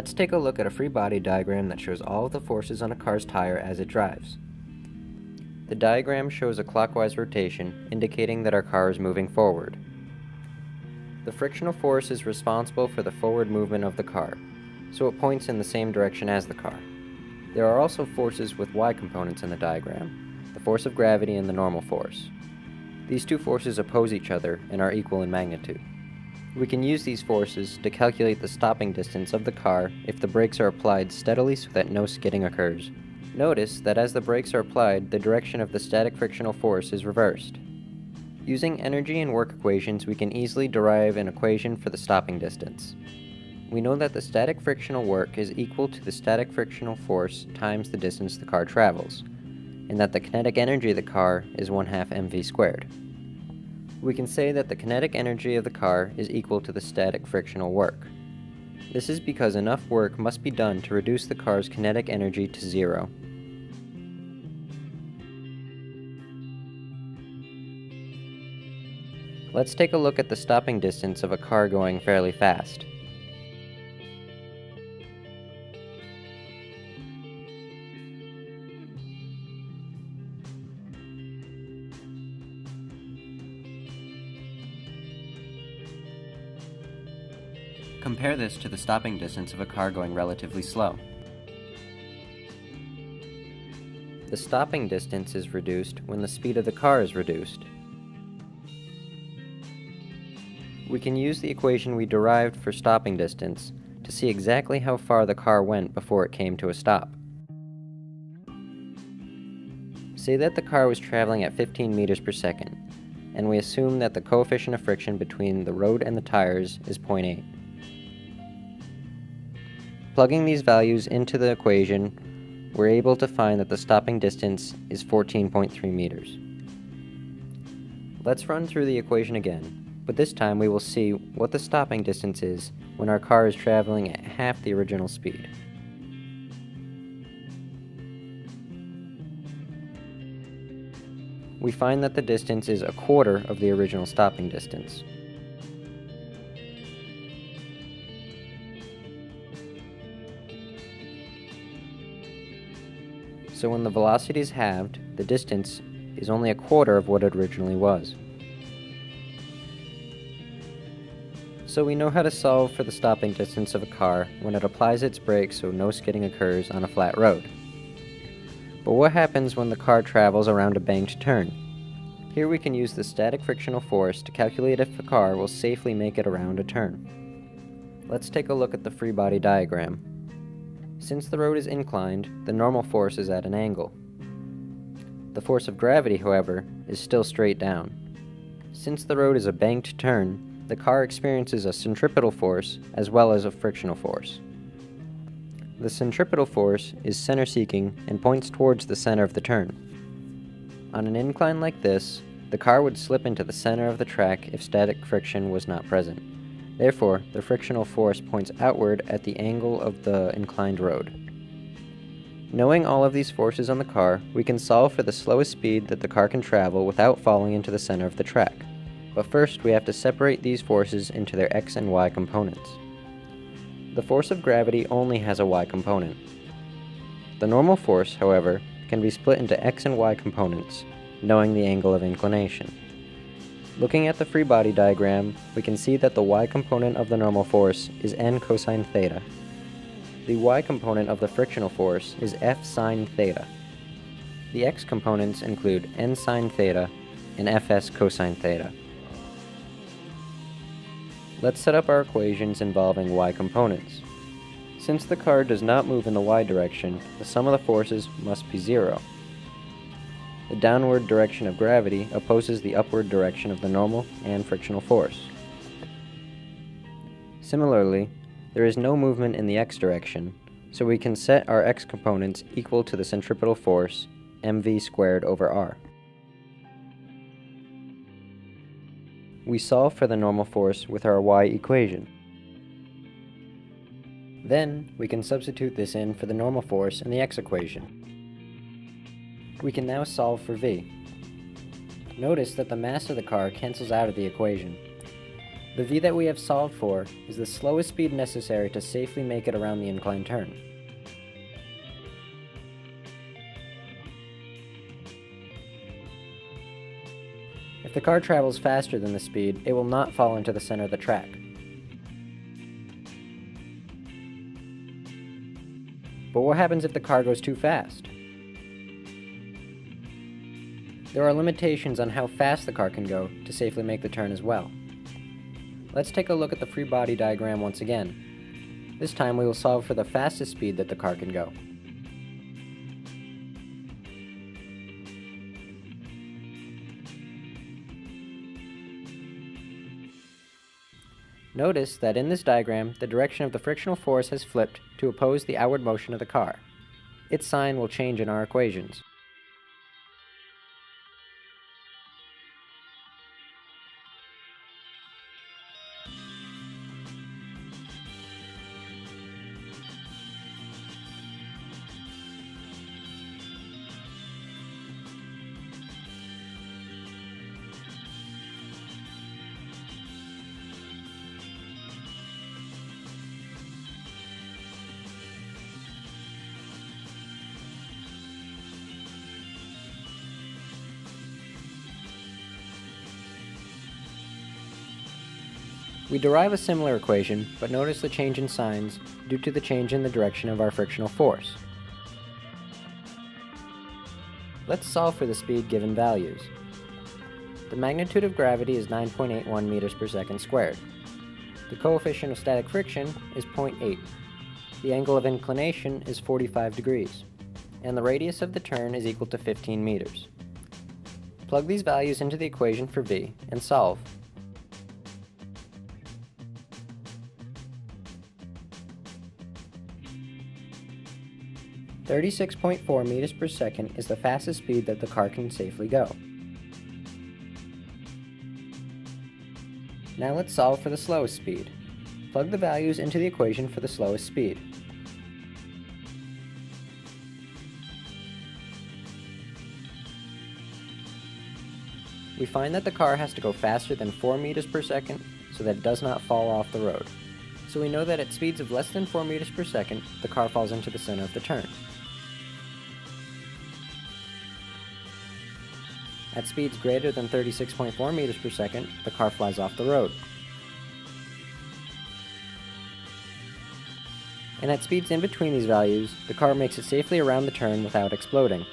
Let's take a look at a free body diagram that shows all of the forces on a car's tire as it drives. The diagram shows a clockwise rotation, indicating that our car is moving forward. The frictional force is responsible for the forward movement of the car, so it points in the same direction as the car. There are also forces with Y components in the diagram, the force of gravity and the normal force. These two forces oppose each other and are equal in magnitude. We can use these forces to calculate the stopping distance of the car if the brakes are applied steadily so that no skidding occurs. Notice that as the brakes are applied, the direction of the static frictional force is reversed. Using energy and work equations, we can easily derive an equation for the stopping distance. We know that the static frictional work is equal to the static frictional force times the distance the car travels, and that the kinetic energy of the car is 1/2 mv squared. We can say that the kinetic energy of the car is equal to the static frictional work. This is because enough work must be done to reduce the car's kinetic energy to 0. Let's take a look at the stopping distance of a car going fairly fast. Compare this to the stopping distance of a car going relatively slow. The stopping distance is reduced when the speed of the car is reduced. We can use the equation we derived for stopping distance to see exactly how far the car went before it came to a stop. Say that the car was traveling at 15 meters per second, and we assume that the coefficient of friction between the road and the tires is 0.8. Plugging these values into the equation, we're able to find that the stopping distance is 14.3 meters. Let's run through the equation again, but this time we will see what the stopping distance is when our car is traveling at half the original speed. We find that the distance is 1/4 of the original stopping distance. So when the velocity is halved, the distance is only 1/4 of what it originally was. So we know how to solve for the stopping distance of a car when it applies its brakes so no skidding occurs on a flat road. But what happens when the car travels around a banked turn? Here we can use the static frictional force to calculate if the car will safely make it around a turn. Let's take a look at the free body diagram. Since the road is inclined, the normal force is at an angle. The force of gravity, however, is still straight down. Since the road is a banked turn, the car experiences a centripetal force as well as a frictional force. The centripetal force is center-seeking and points towards the center of the turn. On an incline like this, the car would slip into the center of the track if static friction was not present. Therefore, the frictional force points outward at the angle of the inclined road. Knowing all of these forces on the car, we can solve for the slowest speed that the car can travel without falling into the center of the track. But first, we have to separate these forces into their x and y components. The force of gravity only has a y component. The normal force, however, can be split into x and y components, knowing the angle of inclination. Looking at the free body diagram, we can see that the y component of the normal force is n cosine theta. The y component of the frictional force is f sine theta. The x components include n sine theta and fs cosine theta. Let's set up our equations involving y components. Since the car does not move in the y direction, the sum of the forces must be 0. The downward direction of gravity opposes the upward direction of the normal and frictional force. Similarly, there is no movement in the x direction, so we can set our x components equal to the centripetal force, mv squared over r. We solve for the normal force with our y equation. Then, we can substitute this in for the normal force in the x equation. We can now solve for v. Notice that the mass of the car cancels out of the equation. The v that we have solved for is the slowest speed necessary to safely make it around the inclined turn. If the car travels faster than the speed, it will not fall into the center of the track. But what happens if the car goes too fast? There are limitations on how fast the car can go to safely make the turn as well. Let's take a look at the free body diagram once again. This time we will solve for the fastest speed that the car can go. Notice that in this diagram, the direction of the frictional force has flipped to oppose the outward motion of the car. Its sign will change in our equations. We derive a similar equation, but notice the change in signs due to the change in the direction of our frictional force. Let's solve for the speed given values. The magnitude of gravity is 9.81 meters per second squared. The coefficient of static friction is 0.8. The angle of inclination is 45 degrees. And the radius of the turn is equal to 15 meters. Plug these values into the equation for v and solve. "36.4 meters per second is the fastest speed that the car can safely go. Now let's solve for the slowest speed. Plug the values into the equation for the slowest speed. We find that the car has to go faster than 4 meters per second so that it does not fall off the road. So we know that at speeds of less than 4 meters per second, the car falls into the center of the turn. At speeds greater than 36.4 meters per second, the car flies off the road. And at speeds in between these values, the car makes it safely around the turn without exploding.